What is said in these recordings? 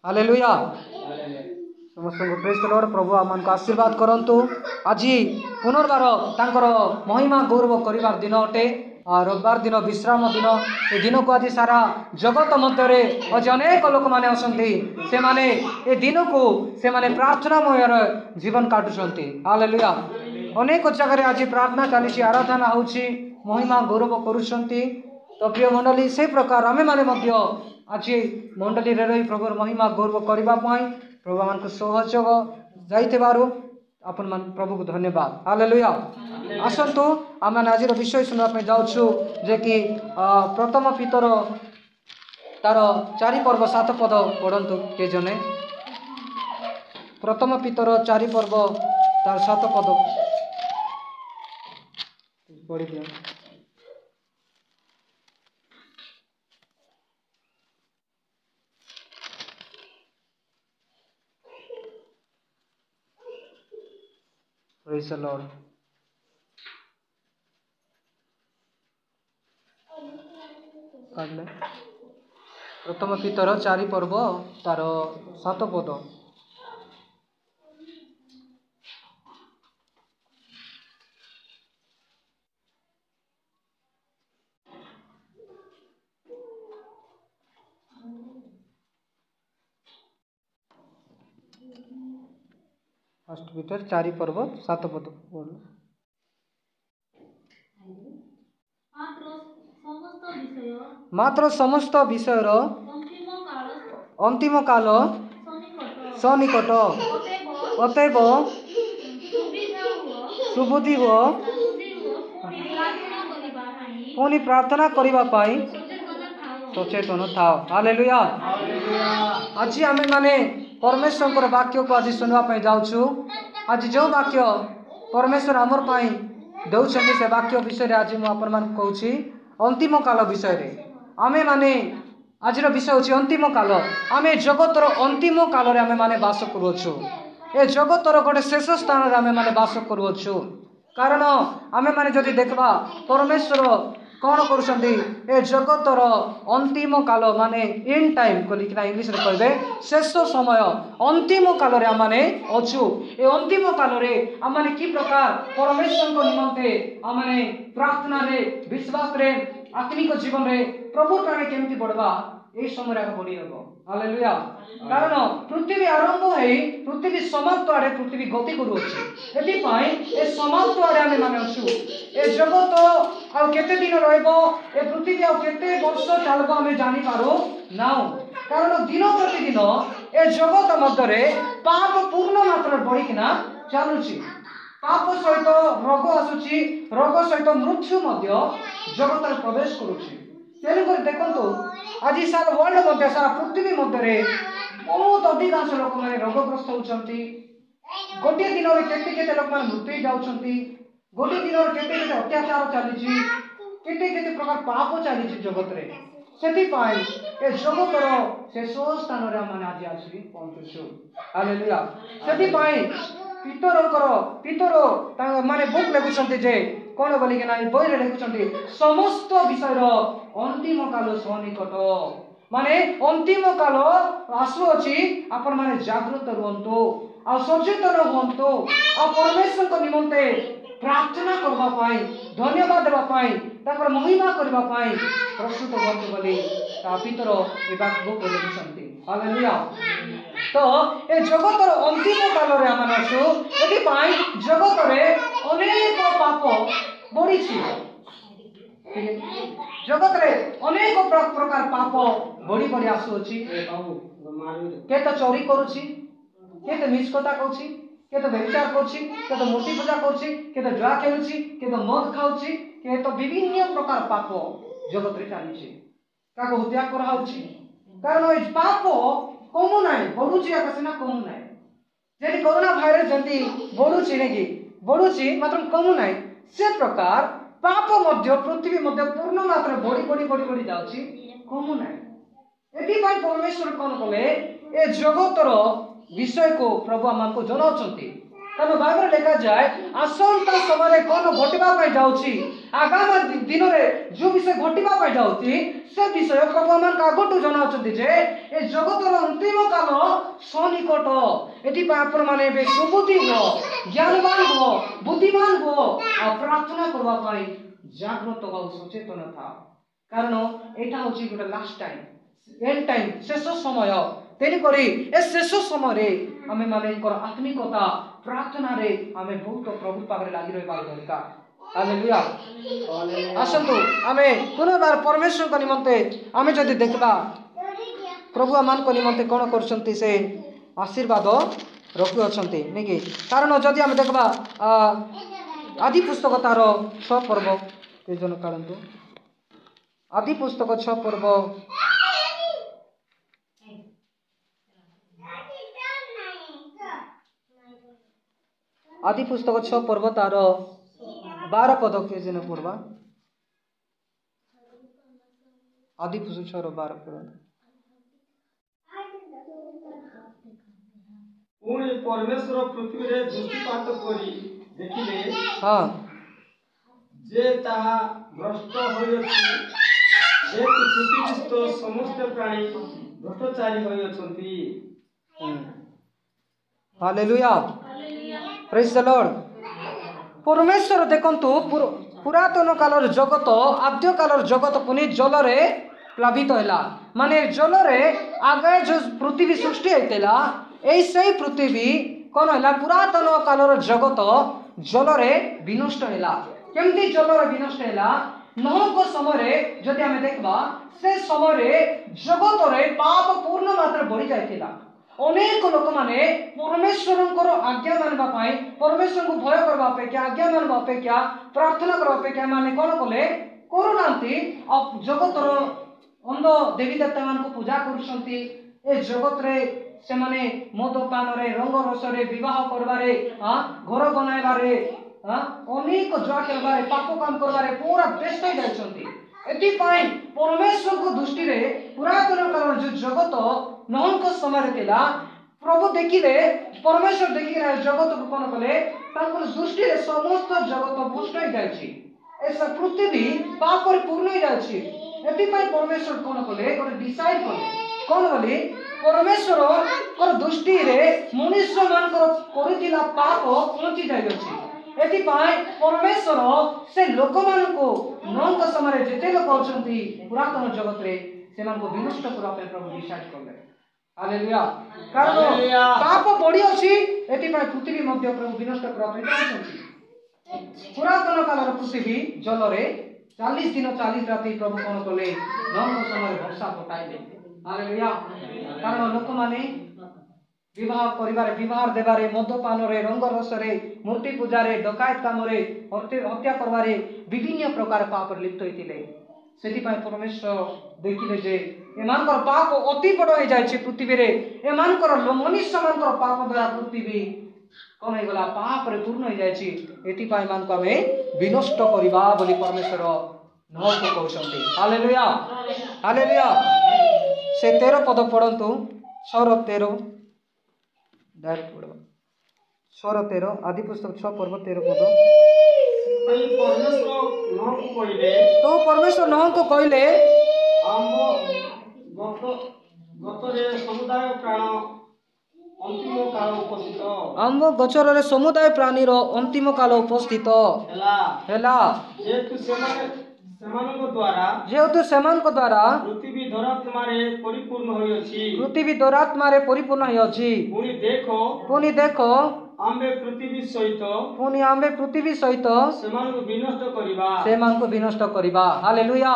Hallelujah समस्त praise the Lord. प्रभु आम आशीर्वाद करंतु। आज पुनर्बार तांकर महिमा गौरव करिवार दिन अटे। रविवार दिन विश्राम दिन। ए दिन को आज सारा जगत मध्य आज अनेक लोक मैंने असंती से माने ए दिन को से माने प्रार्थनामय जीवन काटुछंती। हालेलुया अनेक जगह आज प्रार्थना चली आराधना होउछि महिमा गौरव करुछंती। तो प्रिय मंडली से प्रकार आमे माने मध्य आज मंडली रे रही प्रभु महिमा गौरव करबा पई प्रभु मान को सहयोग जाइतेबारु अपन मान प्रभु को धन्यवाद। हालेलुया आसंतु आम आज विषय सुनवा पे जाउछु जे कि प्रथम पितर तार 4 पर्व 7 पद पढ़ंतु के जने। प्रथम पितर 4 पर्व तार 7 पद पढ़ी दिया। Praise the Lord. प्रथम पितर 4 पर्व तार 7 पद। फर्स्ट पीटर 4 पर्व 7 पद मात्र समस्त विषय अंतिम काल सनिकट अतएव सुबुद्धि हो पुनि प्रार्थना करिबा पाई सचेतन थाओ। हालेलुया आज आमे माने परमेश्वर वाक्य को आज सुनवा जाऊँ। आज जो वाक्य परमेश्वर आमर पाई दौरान से वाक्य विषय आज मुझे कहूँ अंतिम काल विषय रे आमे माने आज विषय हूँ अंतिम काल। आमे जगतर अंतिम काल आमे माने बास करुछु। ए जगतर गोटे शेष स्थान आमे माने बास करुछु। कारण आमे माने जदि देखबा परमेश्वर कौन करुछंती ए जगतर अंतिम काल माने इन टाइम कलिकना इंग्लिश रे कहबे शेष समय अंतिम काल रे आमाने अछु। ए अंतिम काल रे आमाने की प्रकार परमेश्वर को निमंते आमाने प्रार्थना रे विश्वास रे आत्मिक जीवन रे प्रभु प्राणे केमती बढ़वा ए समय रे बढ़ी हबो। हालेलुया कारण पृथ्वी आरंभ है पृथ्वी समाप्त आड़े पृथ्वी गति करुछि। एति पई ए समाप्त आड़े आमे माने अछु। ए जगत आ केते दिन रहबो ए पृथ्वी आ केते वर्ष चलबो आमे जानि पारो नाउ। कारण दिन प्रतिदिन ए जगत मध्य रे पाप पूर्ण मात्रा बढ़ी किना चलुछि। पाप सहित रोग आसुछि रोग सहित मृत्यु मध्य जगत रे प्रवेश करुछि। तेलुगु देखंतु आज सारा वर्ल्ड मध्य सारा पृथ्वी मध्य बहुत अधिकांश लोक मैंने रोगग्रस्त होती। गोटे दिन में केते लोक मैंने मृत्यु जाउछंती। गोटे दिन में केते अत्याचार चली केते प्रकार पाप चली जगत रे। सेति पाई ए जगतर शेष स्थान रे माने आज आसी पहुंचुछु। हालेलुया सेति पाई पितर माने बुक लेखुछंती जे कोन बोली के नाही बहिरे लेखुछंती समस्त विषय अंतिम काल सनिकट माने अंतिम काल आसुअछि। आपण माने जागृत रुहंतु आ सचेतन हुंतु आ परमेश्वर को निमंते प्रार्थना करबा पाई धन्यवाद देबा पाई ताकर महिमा करबा पाई प्रस्तुत हुंतु बोली ता पितर ए बात बुक लेखुछंती। हालेलुया तो ए जगतर अंतिम काल रे आमान आसु। एति पाई जगत रे अनेक पाप बढ़ी जगत रे अनेक प्रकार पाप बढ़ी बढ़ी आसुअछि। के तो चोरी करुछि के तो मिछ कथा कहछि के तो व्यभिचार करछि के तो मूर्ति पूजा करछि के तो जुआ खेलुछि के तो मद खाउछि के तो विभिन्न प्रकार पाप जगत रे चालिछि। काको हत्या करा होछि। कारण ए पाप कमु नाही बढ़ुछि आकाश ना कमु नाही। जेति कोरोना भाइरस जंती बढ़ुछि नेकी बढ़ुछि मात्र कमु नाही से प्रकार पाप मध्य पृथ्वी मध्य पूर्ण मात्रा बढ़ी बढ़ी बढ़ी बढ़ी जाउछि कमु नाही। एति पई परमेश्वर कोन कले ए जगतर विषय को प्रभु आमको जनाउछंती। कारण बाइबल लेखा जाए आसंता समय कोन घटिबा पई जाउछि आगामी दिन में जो विषय घटवा जाऊँगी से विषय प्रभु आम आगठू जनावती जे ए जगतर अंतिम काल सनिकट एपन मैंने सुबुद्धि हो ज्ञानवान हो बुद्धिमान हो आ प्रार्थना करने जागृत हो सचेतन था कारण यहाँ हूँ गोटे लास्ट टाइम एंड टाइम शेष समय तेणुक शेष समय आम मान आत्मिकता प्रार्थना रे आम बहुत प्रभु पाखे लगी रहा दरकार हालेलुया आसतु आमे पुनर्बार परमेश्वर को निमंते आमे जदि देखबा प्रभु आमान को निमंते कौन करछंती से आशीर्वाद रखु अछंती नहीं कि कारण जदि आमे देखबा आदि पुस्तक तार 6 पर्व के जन काढंतु आदि पुस्तक 6 पर्व आदि पुस्तक 6 पर्व तार 12 पद के जन पढ़वा आदि पुस्तक 6 12 पद पुणी परमेश्वर पृथ्वी रे दृष्टिपात करी देखिले हां जे ताहा भ्रष्ट होयछि जे पृथ्वीस्थ समस्त प्राणी भ्रष्टाचारी होयछन्ति हालेलुया प्रेज द लॉर्ड परमेश्वर देखंतु पुरातन कालर जगत आद्य कालर जगत पुनी जल रे प्लावित हैला माने जल रे आगे जो पृथ्वी सृष्टि होइतेला एई सही पृथ्वी कोन हैला पुरातन कालर जगत जल रे विनष्ट हैला केमती जल रे विनष्ट हैला नहक समय रे जदि हमें देखबा से समय रे जगत रे पाप पूर्ण मात्रा बढ़ी जाइतिला अनेक लोक माने परमेश्वर आज्ञा मानवा पाई परमेश्वर को भय करवा अपेक्षा आज्ञा मानवा अपेक्षा प्रार्थना करवा अपेक्षा माने कौन कले करूनांती जगतर अंध देवी देवता मान को पूजा करुछंती ए जगत रे से माने मद पान रे रंग रस रे विवाह करबारे घर बनाइबारे अनेक जुआ खेलबारे पाप काम करबारे पूरा व्यस्त हो जाइछंती एतिपाई परमेश्वर को दृष्टि रे पुरातन काल जो जगत नहंक समय थिला प्रभु देखिले परमेश्वर देखिले जगत को कोन कले तांकर दृष्टि रे समस्त जगत भ्रष्ट हो जायछि ऐसा पृथ्वी पाप पर पूर्ण हो जायछि एतिपाई परमेश्वर कोन कले गोटे डिसाइड कले कोन बोली परमेश्वर कर दृष्टि रे मनुष्य मानकर करितिला पाप पहुंची जायछि एतिपाई परमेश्वर से लोक मान को नंक समय जेते लोक अछंती पुरातन जगत रे से मान को विनष्ट करबा पे प्रभु डिसाइड करले हालेलुया कारण पाप बढ़ी अछि एतिपाई पृथ्वी मध्य प्रभु विनष्ट करबा पे चाहछंती पुरातन कालर पृथ्वी जल रे 40 दिन 40 राति प्रभु कोन कले नंक समय वर्षा पटाइले हालेलुया कारण लोक माने विवाह करिबारे विवाह देबारे मदपान रे रंग रस रे मूर्ति पूजा रे डकायत काम रे हत्या करबारे विभिन्न प्रकार पाप लिप्त होइतिले सेति पय परमेश्वर देखिले जे एमानकर पाप अति बड़ हो जाय छै पृथ्वी रे एमानकर मनुष्य मानकर पाप द्वारा पृथ्वी कोन हे गला पाप रे पूर्ण हो जाय छै एति पय मान को हमें विनष्ट करिबा बोली परमेश्वर न को कहउछंती हालेलुया हालेलुया से 13 पद पढंतु 6 13 डायरेक्ट पढ़वा 6 13 आदि पुस्तक 6 पर्व 13 पद तो परमेश्वर नह को कहले आंब गचर रे समुदाय प्राणी रो अंतिम काल उपस्थित हैला जेहेतु सेमानक द्वारा पृथ्वी दौरात्मारे परिपूर्ण होइछि पृथ्वी दौरात्मारे परिपूर्ण होइछि पुनि देखो आम्बे पृथ्वी सहित सेमानक विनष्ट करिबा हालेलुया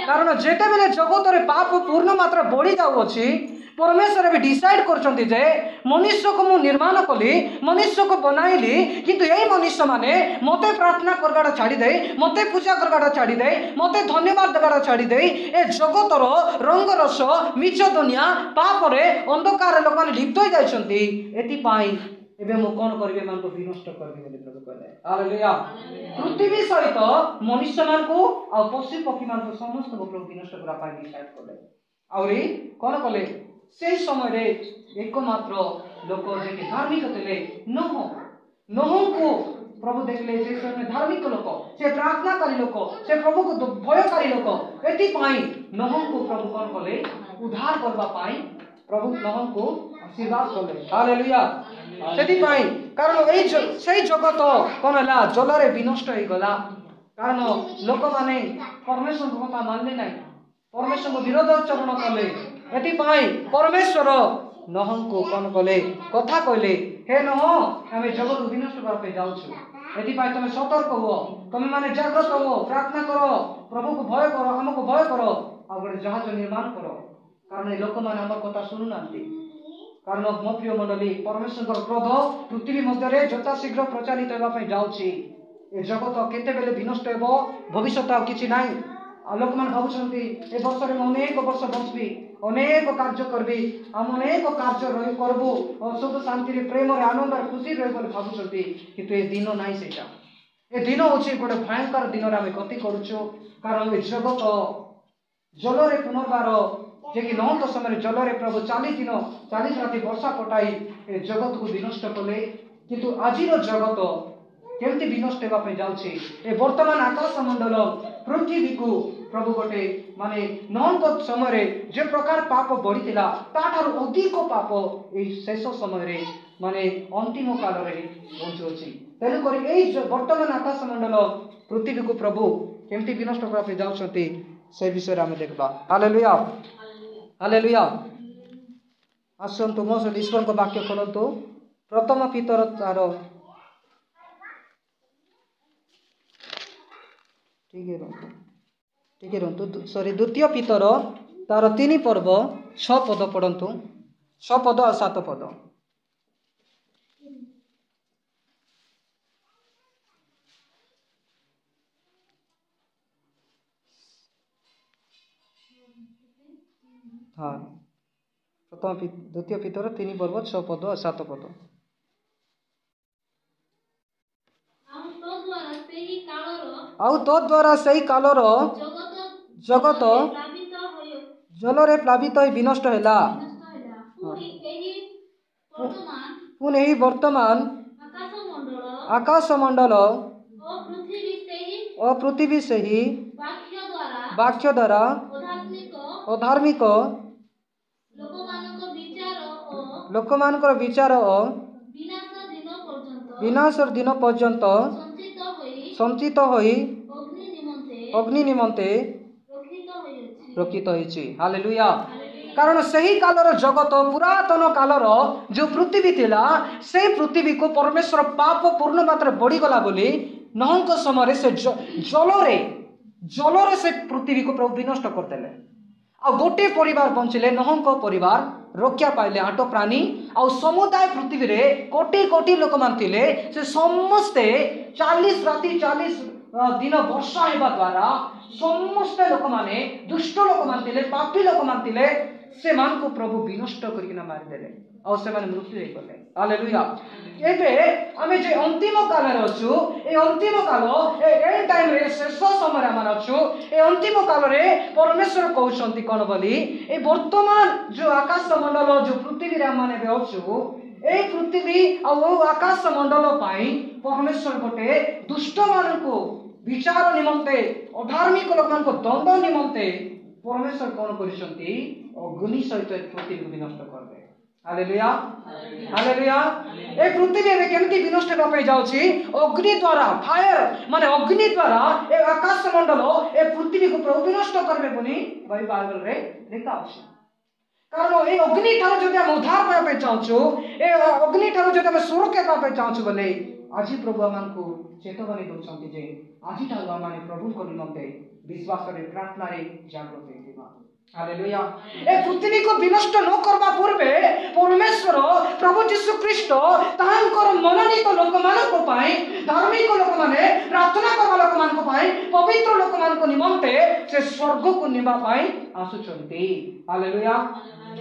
कारण जेते बेले जगत रे पाप पूर्ण मात्रा बढ़ी जाउ अछि परमेश्वर भी डिसाइड करछंती जे मनुष्य को मु निर्माण कली मनुष्य को बनाइली किंतु एई मनुष्य माने मते प्रार्थना करगाडा छाडी दे मते पूजा करगाडा छाडी दे मते धन्यवाद देगाडा छाडी दे ए जगतर रंग रस मिछ दुनिया पाप रे अंधकार लोक माने लिप्त हो जायछंती एति पाई एबे मु कोन करबे मान को विनष्ट करबे बोली प्रभु कहले हालेलुया पृथ्वी सहित मनुष्य मान को आ पशु पक्षी मान को समस्त को प्रभु विनष्ट करा पाई डिसाइड करले आउरी कोन कले से समय रे एकमात्र लोक जे धार्मिक थिले नह को प्रभु देखले से समय धार्मिक लोक से प्रार्थनाकारी लोक से प्रभु को भयकारी लोक एति पाई नोह को प्रभु कौन कले उद्धार करबा पाई प्रभु नोह को आशीर्वाद कले हालेलुया सेति पाई कारण एई सेई जगत कोन हला जलरे विनष्ट होई गला कारण लोक माने परमेश्वर को कथा मानले नाही परमेश्वर को विरोध आचरण कले एति पाई परमेश्वर नोह को कौन कले कथा कहले हे नोह आमे जगत विनष्ट करबा पे जाउछु एति पाई तुम सतर्क हो तुम माने जागृत हो प्रार्थना करो प्रभु को भय करो हमको भय करो आ गोटे जहाज निर्माण करो कारण ए लोक माने हमर कथा सुनु नांती कारण मो प्रिय मंडली परमेश्वर क्रोध पृथ्वी मध्य यथा शीघ्र प्रचारित होगा पे जाउछि ए जगत केते बेले विनष्ट हेबो भविष्यत आ किछि नाही आ लोक मान भाबुछंती ए वर्ष रे अनेक वर्ष बंचबी अनेक कार्य करबी हम अनेक कार्य रही करबो सुख शांति रे प्रेम रे आनंद रे खुशी रे बोले भाबुछंती किंतु ए दिन नाही सेटा ए दिन होछि गोटे भयंकर दिन रे हम गति करूछु कारण ए जगत जल रे पुनर्बार जे कि नौत समय जल रे प्रभु 40 दिन 40 राति वर्षा पटाई ए जगत को विनष्ट कले किंतु आजिर जगत केमती विनष्ट होगा पे जाउछि ए वर्तमान आकाश मंडल पृथ्वी को प्रभु गोटे माने नौत समय जे प्रकार पाप बढ़ीला ताठार अधिक पाप ए शेष समय माने अंतिम काल रे पहुंचुछि तेनु करी ए वर्तमान आकाश मंडल पृथ्वी को प्रभु केमती विनष्ट होगा पे जाउछंती से विषय हम देखबा हालेलुया हालेलुया आसंतु मो से ईश्वर को वाक्य खोलंतु प्रथम पितर तार ठीक है सॉरी द्वितीय पितर तार 3 पर्व 6 पद पढ़ंतु 6 पद और 7 पद हाँ प्रथम द्वितीय पितर 3 पर्व 6 पद और 7 पद आउ तो द्वारा सही कालर जगत जल रे प्लावित होई विनष्ट हैला पुन एही वर्तमान आकाश मंडल और पृथ्वी सही वाक्य द्वारा अधार्मिक लोकमानकर विचार विनाश दिन पर्यंत संचित होई अग्नि निमंते रखित होइछि हालेलुया कारण सही कालर जगत पुरातन कालर जो पृथ्वी थिला से पृथ्वी को परमेश्वर पाप पूर्ण मात्रा बढ़ी गला बोली नहंक समय से जलरे से पृथ्वी को प्रभु विनष्ट करदेले आ गोटे परिवार बंचिले नहंक परिवार रक्षा पाइले आठ प्राणी आ समुदाय पृथ्वी रे कोटी कोटी लोक मान थिले से समस्ते 40 राति 40 दिन वर्षा हेबा द्वारा समस्त लोक माने दुष्ट लोक मान थिले पापी लोक मान थिले से मान को प्रभु विनष्ट करकिना मारि देले और से माने मृत्यु हे गले हालेलुया एबे आमे जे अंतिम काल रे अछु ए अंतिम काल ए एंड टाइम रे शेष समय मान अछु ए अंतिम काल रे परमेश्वर कहउछंती कोन बोली ए वर्तमान जो आकाश मंडल जो पृथ्वी रे माने बे अछु ए पृथ्वी आ आकाश मंडल पाई परमेश्वर गोटे दुष्ट मान को विचार निमंते अधार्मिक लोक मान को दंड निमंते परमेश्वर कोन करिसंती अग्नि सहित पृथ्वी को विनष्ट करबे हालेलुया हालेलुया ए पृथ्वी में केमती विनष्ट होबा पे जाउची अग्नि द्वारा फायर माने अग्नि द्वारा ए आकाश मंडल ए पृथ्वी को प्रभु विनष्ट करबे बनी बाइबल रे लिखा अछि कारण ए अग्नि ठार जदि हम उद्धार पाए पे चाहछु ए अग्नि ठार जदि हम सुरक्षा पाए पे चाहछु बोले आज प्रभु आमान को चेतवनी दोछंती जे आज ठार आमाने प्रभु को निमंते विश्वास रे प्रार्थना रे जागृत हेतिबा हालेलुया ए पृथ्वी को विनष्ट न करबा पूर्वे परमेश्वर प्रभु यीशु ख्रीष्ट तांकर मनोनीत लोक मान को पाई धार्मिक लोक माने प्रार्थना करबा लोक मान को पाई पवित्र लोक मान को निमंते से स्वर्ग को निबा पाई आसुचंती हालेलुया ए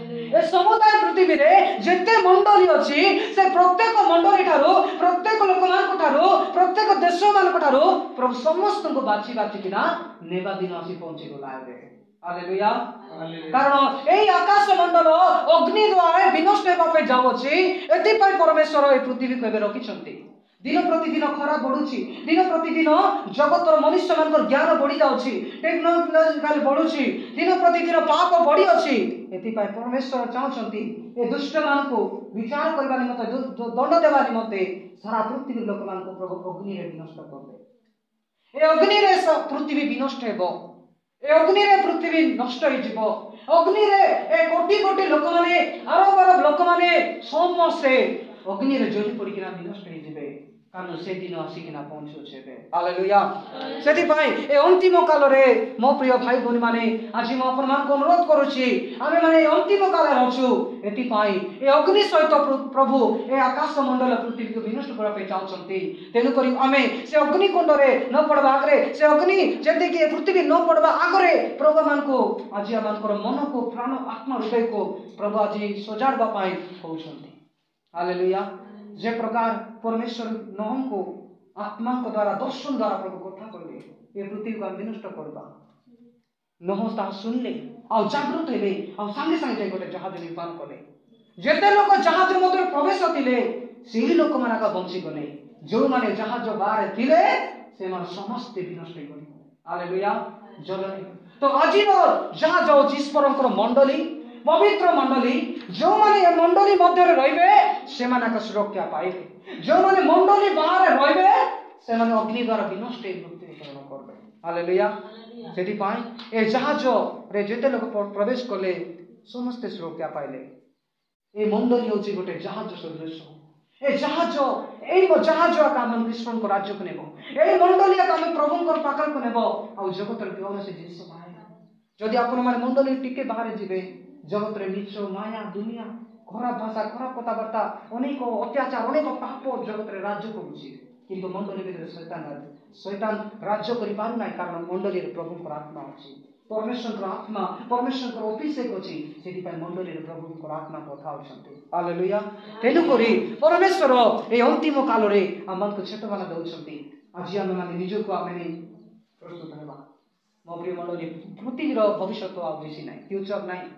समुदाय पृथ्वी रे जेते मंडली अछि से प्रत्येक मंडली ठारो प्रत्येक लोक मान को ठारो प्रत्येक देश मान को ठारो प्रभु समस्त को बाछि बाछि किना नेबा दिन आसी पहुंची गला रे हालेलुया कारण एई आकाश मंडल अग्नि द्वारा विनष्ट हेबा पे जाउछि एति पय परमेश्वर ए पृथ्वी को एबे रखिछंती दिन प्रतिदिन खराब बढ़ुची दिन प्रतिदिन जगतर मनुष्य मान ज्ञान बढ़ी जाऊँगी टेक्नोलोजिकल बढ़ुची दिन प्रतिदिन पाप बढ़ी अच्छी एपाई परमेश्वर चाहते ए दुष्ट मान को विचार करने निमंते दंड देवा निमंते सारा पृथ्वी लोक मान प्रभु अग्नि विनष्ट करदे ए अग्नि पृथ्वी विनष्ट हेबो ए अग्नि पृथ्वी नष्ट हो अग्नि ए कोटी कोटी लोक माने अरब अरब लोक माने समस्ते अग्नि जली पड़किना विनष्ट हो कारण से दिन आसिकिना पहुंचुचे हालेलुया सेति पई ए अंतिम काल रे मो प्रिय भाई भौणी माने आज मो अपन मान को अनुरोध करूची आमे माने अंतिम काल रे अछु एति पई ए अग्नि सहित प्रभु ए आकाश मंडल पृथ्वी को विनष्ट करा पे चाहछंती तेनु करी आमे से अग्नि कुंड रे न पड़बा आगरे से अग्नि जेते कि पृथ्वी न पड़बा आगरे प्रभु मान को आज मान को मन को प्राण आत्मा हृदय को प्रभु आज सजाड़बा पई कहउछंती हालेलुया जे प्रकार परमेश्वर नोह को आत्मा को द्वारा दर्शन द्वारा प्रभु कथा कहले ये पृथ्वी को विनष्ट करबा नोह ता सुनले आ जागृत हेले आ संगे संगे गोटे जहाज निर्माण कले जेते लोक जहाज मध्य प्रवेश होतिले सेही लोक माना का बंची गले जो माने जहाज बाहर थिले से मान समस्त विनष्ट गले हालेलुया जलने तो आज जहाज होची ईश्वरंकर मंडली पवित्र मंडली जो माने मंडली मध्य रहिबे से मानक सुरक्षा पाइबे जो माने मंडली बाहर रहिबे से माने अग्नि द्वारा विनष्ट मृत्युकरण करबे हालेलुया सेति पाई ए जहाज रे जेते लोक प्रवेश कले समस्त सुरक्षा पाइले ए मंडली होची गोटे जहाज सदृश ए जहाज का मन कृष्ण को राज्य को नेबो ए मंडली का हम प्रभु को पाकल को नेबो आ जगत रे कौन से जिंस बाहे जदि आपण माने मंडली टिके बाहर जिबे जगत रे नीच माया दुनिया खराब भाषा खराब कथबार्ता अनेक अत्याचार अनेक पाप जगत रे राज्य करुछि किंतु मंडली भीतर शैतान राज्य करि पारु नाही कारण मंडली रे प्रभु को आत्मा अछि परमेश्वर को आत्मा परमेश्वर को अभिषेक अछि सेति पय मंडली रे प्रभु को आत्मा कथा होछंती हालेलुया तेनु करी परमेश्वर ए अंतिम काल रे हमन को छेट माने दउछंती आज हम माने निज को आमे प्रस्तुत हेबा मो प्रिय मंडली पृथ्वी रो भविष्य तो आ बेसी नाही फ्यूचर नाही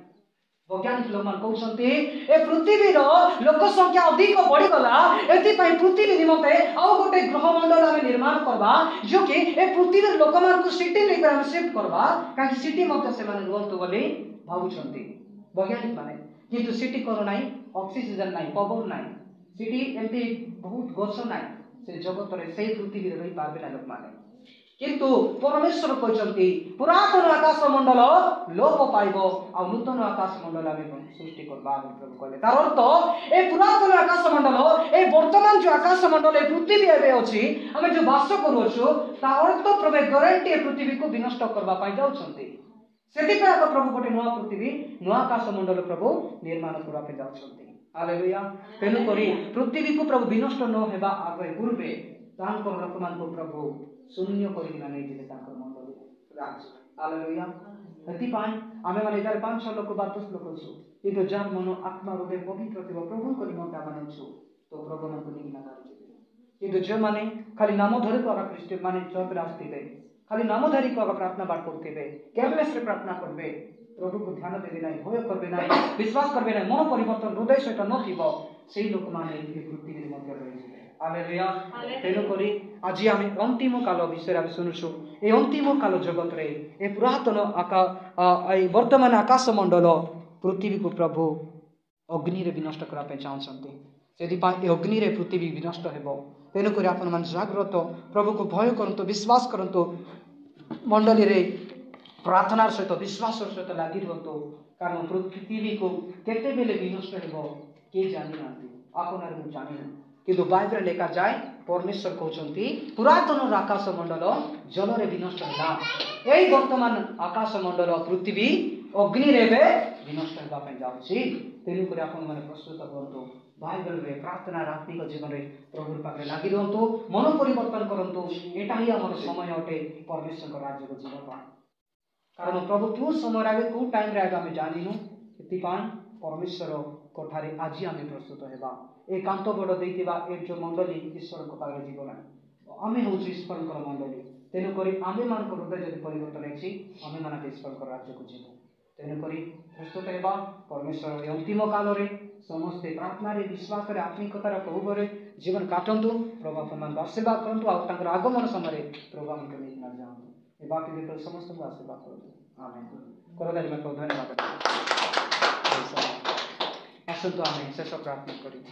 वैज्ञानिक लोक मान कहउछंती ए पृथ्वी रो लोक संख्या अधिक बढ़ी गला एति पई पृथ्वी निमते आ गोटे ग्रह मंडल हम निर्माण करबा जो कि ए पृथ्वी रो लोक मान को सिटी ले कर हम शिफ्ट करबा काहे सिटी मते से माने रहंतु बोली भाबुछंती वैज्ञानिक माने किंतु सिटी करो नाही ऑक्सीजन नाही पवन नाही सिटी एमती बहुत गछ नाही से जगत रे से पृथ्वी रे रही पाबे ना लोक माने किंतु परमेश्वर कहते पुरातन आकाश मंडल लोप पाइब आ नूतन आकाश मंडल आम सृष्टि करबा प्रभु कहले तार अर्थ ए पुरातन आकाश मंडल ए वर्तमान जो आकाश मंडल ए पृथ्वी एबे अछि आमे जो वास करूछु ता अर्थ प्रभु गारंटी ए पृथ्वी को विनष्ट करबा पाइ जाउछंती सेति पे प्रभु गोटे नुआ पृथ्वी नुआ आकाश मंडल प्रभु निर्माण करबा पे जाउछंती हालेलुया तेनु करी पृथ्वी को प्रभु विनष्ट न हेबा आगे पूर्वे तांकर लोकमान को प्रभु शून्य करिना नै दिले तांकर मंडली राज्य हालेलुया एति पाई आमे माने 5-6 लोक 10 लोक छु किंतु जार मन आत्मा हृदय पवित्र थिबो प्रभु को निमंत्रण मानछु तो प्रभु मन को निगिना करछि किंतु जे माने खाली नाम धरि को ख्रीष्ट माने चर्च आस्थिबे खाली नाम धरि को प्रार्थना पाठ करथिबे केवलस रे प्रार्थना करबे प्रभु को ध्यान देबे नै भय करबे नै विश्वास करबे नै मन परिवर्तन हृदय सहित नथिबो सेही लोक माने पृथ्वी रे मध्य रहिबे हालेलुया तेनु करी आज आम अंतिम काल विषय आम शुणुछु ए अंतिम काल जगत रे ए पुरातन वर्तमान आकाश मंडल पृथ्वी को प्रभु अग्नि रे विनष्ट करा पे चाहछंती सेति पा ए अग्नि रे पृथ्वी विनष्ट हेबो तेनु करी आपण मन जागृत प्रभु को भय करंतो विश्वास करंतो मंडली रे प्रार्थनार सहित विश्वास सहित लागि रहंतो कारण पृथ्वी को केते बेले विनष्ट हेबो के जानि नांती आपनार को जानि किंतु बाइबल लेखा जाए परमेश्वर कहते पुरातन आकाश मंडल जल रे विनष्ट होला एई वर्तमान आकाश मंडल पृथ्वी अग्नि रे विनष्ट होगा पे जाउछि तेनु करे आपण माने प्रस्तुत करंतो बाइबल रे प्रार्थना आत्मिक जीवन रे प्रभु पाखरे लागि रहंतो मन परिवर्तन करंतो एटा ही हमर समय अटे परमेश्वर को राज्य को जीवन पा कारण प्रभु क्यों समय रे को टाइम रे आगा में जानिनु एति पाई परमेश्वर कोठारे आज आमे प्रस्तुत हेबा एकांत बड़ देइतिबा ए जो मंडली ईश्वर को पाखरे जीवन आमे होछि ईश्वर को मंडली तेनु करी आमे मान को हृदय जदि परिवर्तन अछि आमे मान ईश्वर को राज्य को जीवन तेणुक प्रस्तुत होगा परमेश्वर अंतिम काल समस्ते प्रार्थना विश्वास आत्मिकतार प्रभु जीवन काटतु प्रभु आप आशीर्वाद करूँ आगमन समय प्रभु आमको जाऊँ ए बाकी समस्त को आशीर्वाद करूँ आमेन करदारी धन्यवाद आसतु आम शेष प्रार्थना करूँ।